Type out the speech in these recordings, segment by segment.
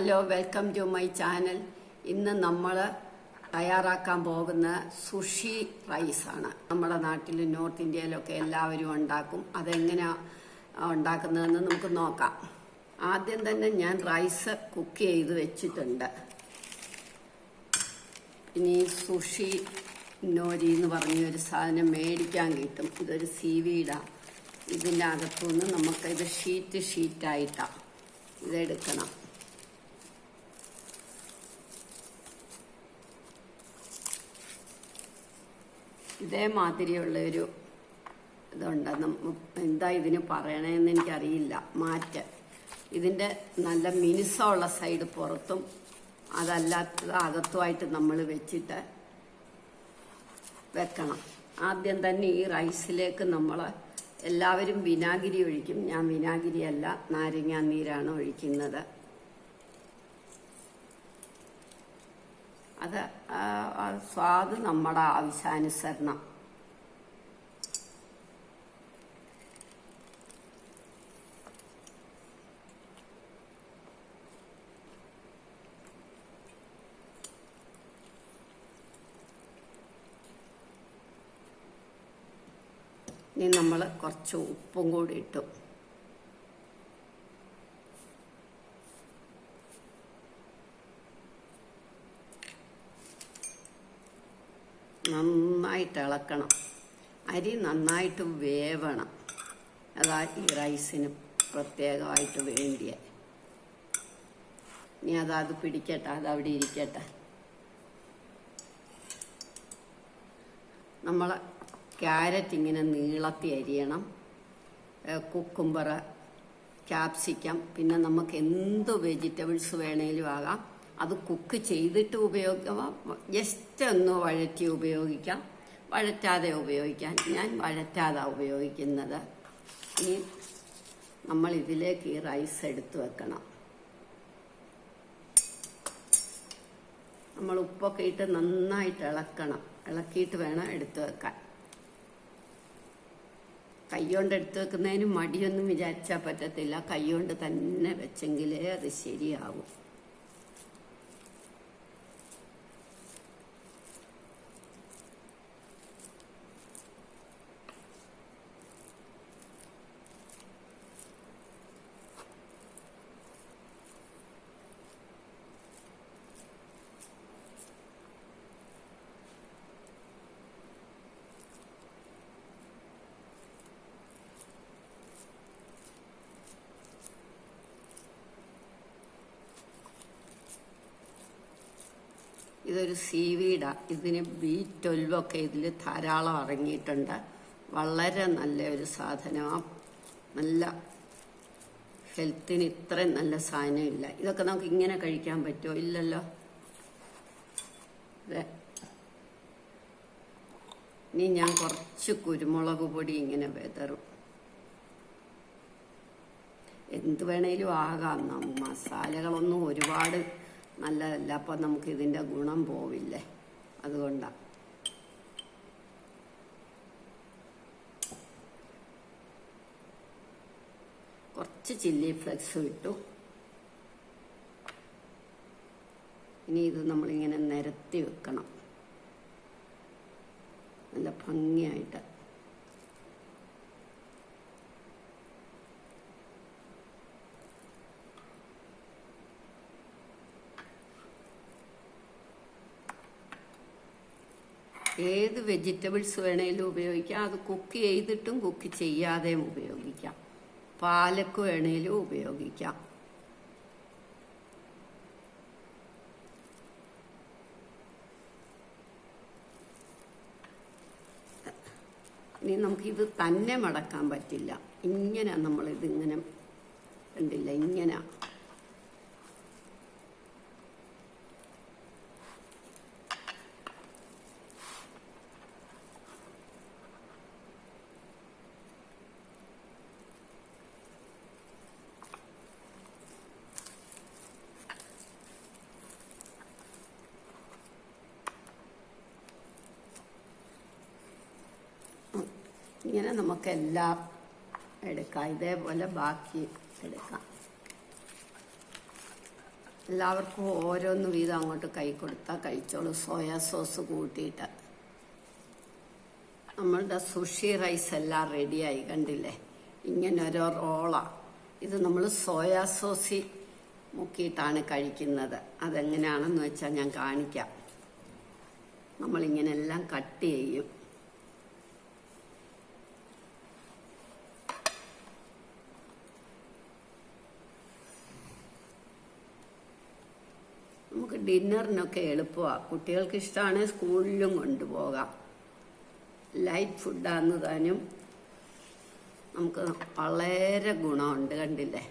Hello, welcome to my channel. ഇന്ന് നമ്മൾ തയ്യാറാക്കാൻ പോകുന്ന സുഷി റൈസാണ്. നമ്മുടെ നാട്ടിൽ നോർത്ത് ഇന്ത്യയിലൊക്കെ എല്ലാവരും ഉണ്ടാക്കും. അതെങ്ങനെയാണ് ഉണ്ടാക്കുന്നതെന്ന് നമുക്ക് നോക്കാം. ആദ്യം തന്നെ ഞാൻ റൈസ് കുക്ക് ചെയ്ത് വെച്ചിട്ടുണ്ട്. ഇനി സുഷി നോരി എന്ന് പറഞ്ഞൊരു സാധനം മേടിക്കാൻ കിട്ടും. ഇതൊരു സീവീഡാണ്. ഇതിൻ്റെ അകത്തുനിന്ന് നമുക്കിത് ഷീറ്റായിട്ടാണ് ഇതെടുക്കണം. ഇതേമാതിരിയുള്ളൊരു ഇതുണ്ട്. എന്താ ഇതിന് പറയണതെന്ന് എനിക്കറിയില്ല. ഇതിൻ്റെ നല്ല മിനുസമുള്ള സൈഡ് പുറത്തും അതല്ലാത്തത് അകത്തുമായിട്ട് നമ്മൾ വെച്ചിട്ട് വെക്കണം. ആദ്യം തന്നെ ഈ റൈസിലേക്ക് നമ്മൾ എല്ലാവരും വിനാഗിരി ഒഴിക്കും. ഞാൻ വിനാഗിരിയല്ല, നാരങ്ങാ നീരാണ് ഒഴിക്കുന്നത്. അത് സ്വാദ് നമ്മുടെ ആവശ്യാനുസരണം. ഇനി നമ്മൾ കുറച്ച് ഉപ്പും കൂടി ഇട്ടു. നന്നായിട്ട് ഇളക്കണം. അരി നന്നായിട്ട് വേവണം. അതാ ഈ റൈസിന് പ്രത്യേകമായിട്ട് വേണ്ടിയ. ഇനി അത് പിടിക്കട്ടെ, അതവിടെ ഇരിക്കട്ടെ. നമ്മൾ ക്യാരറ്റ് ഇങ്ങനെ നീളത്തി അരിയണം. കുക്കുംബർ, ക്യാപ്സിക്കം, പിന്നെ നമുക്ക് എന്ത് വെജിറ്റബിൾസ് വേണേലും ആകാം. അത് കുക്ക് ചെയ്തിട്ട് ഉപയോഗിക്കാം, ജസ്റ്റ് ഒന്ന് വഴറ്റി ഉപയോഗിക്കാം, വഴറ്റാതെ ഉപയോഗിക്കാം. ഞാൻ വഴറ്റാതെ ഉപയോഗിക്കുന്നത്. ഇനി നമ്മൾ ഇതിലേക്ക് ഈ റൈസ് എടുത്തു വെക്കണം. നമ്മൾ ഉപ്പൊക്കെ ഇട്ട് നന്നായിട്ട് ഇളക്കണം. ഇളക്കിയിട്ട് വേണം എടുത്തു വെക്കാൻ. കൈകൊണ്ട് എടുത്തു വെക്കുന്നതിന് മടിയൊന്നും വിചാരിച്ചാൽ പറ്റത്തില്ല. കൈകൊണ്ട് തന്നെ വെച്ചെങ്കിലേ അത് ശരിയാവും. ഇതൊരു സീവീഡാണ്. ഇതിന് B12 ഒക്കെ ഇതിൽ ധാരാളം അടങ്ങിയിട്ടുണ്ട്. വളരെ നല്ലൊരു സാധനമാണ്. നല്ല ഹെൽത്തിന് ഇത്രയും നല്ല സാധനം ഇല്ല. ഇതൊക്കെ നമുക്ക് ഇങ്ങനെ കഴിക്കാൻ പറ്റുമോ? ഇല്ലല്ലോ. ഇനി ഞാൻ കുറച്ച് കുരുമുളക് പൊടി ഇങ്ങനെ വെതറും. എന്ത് വേണേലും ആകാം. മസാലകളൊന്നും ഒരുപാട് നല്ലതല്ല. അപ്പം നമുക്ക് ഇതിൻ്റെ ഗുണം പോവില്ലേ, അതുകൊണ്ടാണ്. കുറച്ച് ചില്ലി ഫ്ലെക്സ് ഇട്ടു. ഇനി ഇത് നമ്മളിങ്ങനെ നിരത്തി വെക്കണം, നല്ല ഭംഗിയായിട്ട്. ഏത് വെജിറ്റബിൾസ് വേണേലും ഉപയോഗിക്കാം. അത് കുക്ക് ചെയ്തിട്ടും കുക്ക് ചെയ്യാതെയും ഉപയോഗിക്കാം. പാലക്ക് വേണേലും ഉപയോഗിക്കാം. ഇനി നമുക്കിത് തന്നെ മടക്കാൻ പറ്റില്ല. ഇങ്ങനെ നമ്മളിതിങ്ങനെ കണ്ടില്ല, ഇങ്ങനെ ഇങ്ങനെ നമുക്കെല്ലാം എടുക്കാം. ഇതേപോലെ ബാക്കി എടുക്കാം. എല്ലാവർക്കും ഓരോന്ന് വീതം അങ്ങോട്ട് കൈ കൊടുത്താൽ കഴിച്ചോളൂ. സോയാ സോസ് കൂട്ടിയിട്ട് നമ്മളുടെ സുഷി റൈസ് എല്ലാം റെഡിയായി. കണ്ടില്ലേ, ഇങ്ങനെ ഒരു റോളാണ്. ഇത് നമ്മൾ സോയാ സോസിൽ മുക്കിയിട്ടാണ് കഴിക്കുന്നത്. അതെങ്ങനെയാണെന്ന് വെച്ചാൽ ഞാൻ കാണിക്കാം. നമ്മളിങ്ങനെ എല്ലാം കട്ട് ചെയ്യും. നമുക്ക് ഡിന്നറിനൊക്കെ എളുപ്പമാണ്. കുട്ടികൾക്ക് ഇഷ്ടമാണെങ്കിൽ സ്കൂളിലും കൊണ്ടുപോകാം. ലൈറ്റ് ഫുഡാന്ന് താനും നമുക്ക് വളരെ ഗുണമുണ്ട്. കണ്ടില്ലേ,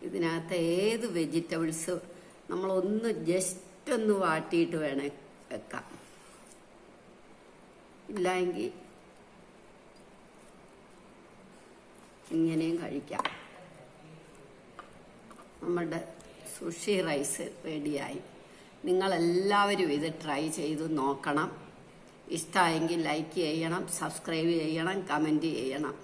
ഇതിനകത്ത് ഏത് വെജിറ്റബിൾസ് നമ്മളൊന്ന് ജസ്റ്റ് ഒന്ന് വാട്ടിയിട്ട് വേണേ വെക്കാം. ഇല്ലെങ്കിൽ ഇങ്ങനെയും കഴിക്കാം. നമ്മുടെ സുഷി റൈസ് റെഡിയായി. നിങ്ങളെല്ലാവരും ഇത് ട്രൈ ചെയ്ത് നോക്കണം. ഇഷ്ടമായെങ്കിൽ ലൈക്ക് ചെയ്യണം, സബ്സ്ക്രൈബ് ചെയ്യണം, കമൻറ്റ് ചെയ്യണം.